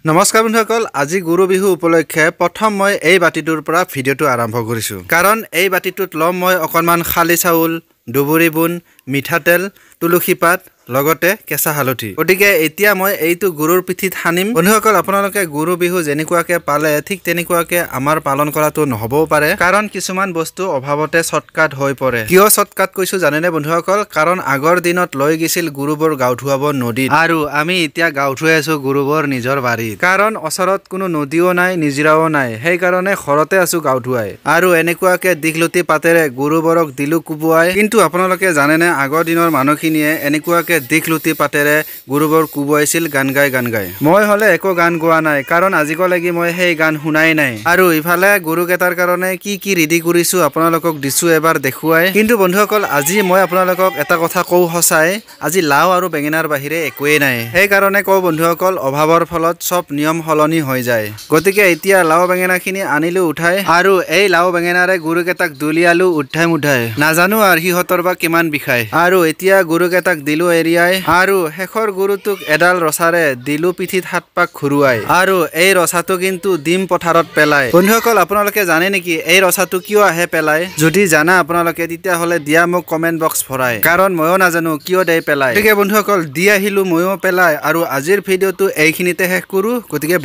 নমস্কাৰ বন্ধুসকল, আজি গুৰু বিহু উপলক্ষে প্ৰথম মই এই বাটিটোৰ পৰা ভিডিঅ'টো আৰম্ভ কৰিছোঁ। কাৰণ এই বাটিটোত ল'ম মই অকণমান খালি চাউল, দুবৰি বুন, মিঠাতেল, তুলসী পাত, লগতে কেঁচা হালধি। গতিকে এতিয়া মই এইটো গুৰুৰ পিঠিত সানিম। বন্ধুসকল, আপোনালোকে গুৰু বিহু যেনেকুৱাকৈ পালে ঠিক তেনেকুৱাকৈ আমাৰ পালন কৰাটো নহ'বও পাৰে, কাৰণ কিছুমান বস্তু অভাৱতে চৰ্টকাট হৈ পৰে। কিয় চৰ্টকাট কৈছোঁ জানেনে বন্ধুসকল? কাৰণ আগৰ দিনত লৈ গৈছিল গুৰুবোৰ গাও ধুৱাব নদীত, আৰু আমি এতিয়া গাও ধুৱাই আছোঁ গুৰুবোৰ নিজৰ বাৰীত। কাৰণ ওচৰত কোনো নদীও নাই, নিজৰাও নাই, সেইকাৰণে ঘৰতে আছোঁ গাও ধুৱাই। আৰু এনেকুৱাকৈ দীঘলতি পাতেৰে গুৰুবোৰক দিলো কোবোৱাই। কিন্তু আপোনালোকে জানেনে, আগৰ দিনৰ মানুহখিনিয়ে এনেকুৱাকৈ দীঘলতি পাতেৰে গুৰুবোৰ কোবোৱাইছিল গান গাই। মই হ'লে একো গান গোৱা নাই, কাৰণ আজিলৈকে মই সেই গান শুনাই নাই। আৰু ইফালে গুৰুকেইটাৰ কাৰণে কি ৰেডি কৰিছোঁ আপোনালোকক দিছোঁ এবাৰ দেখুৱাই। কিন্তু বন্ধুসকল, আজি মই আপোনালোকক এটা কথা কওঁ সঁচাই, আজি লাও আৰু বেঙেনাৰ বাহিৰে একোৱেই নাই। সেইকাৰণে কওঁ বন্ধুসকল, অভাৱৰ ফলত চব নিয়ম সলনি হৈ যায়। গতিকে এতিয়া লাও বেঙেনাখিনি আনিলোঁ উঠাই, আৰু এই লাও বেঙেনাৰে গুৰুকেইটাক দলিয়ালোঁ উঠাই মুঠাই। নাজানো আৰু সিহঁতৰ বা কিমান বিষায়। আৰু এতিয়া গুৰুকেইটাক দিলোঁ এৰিয়াই, আৰু শেষৰ গুৰুটোক এডাল ৰছাৰে দিলোঁ পিঠিত 7 পাক ঘূৰুৱাই। আৰু এই ৰছাটো কিন্তু ডিম পথাৰত পেলাই। বন্ধুসকল, আপোনালোকে জানে নেকি এই ৰছাটো কিয় আহে পেলাই? যদি জানা আপোনালোকে, তেতিয়াহ'লে দিয়া মোক কমেণ্ট বক্স ভৰাই, কাৰণ ময়ো নাজানো কিয় দেই পেলাই। গতিকে বন্ধুসকল, দি আহিলোঁ ময়ো পেলাই, আৰু আজিৰ ভিডিঅ'টো এইখিনিতে শেষ কৰোঁ। গতিকে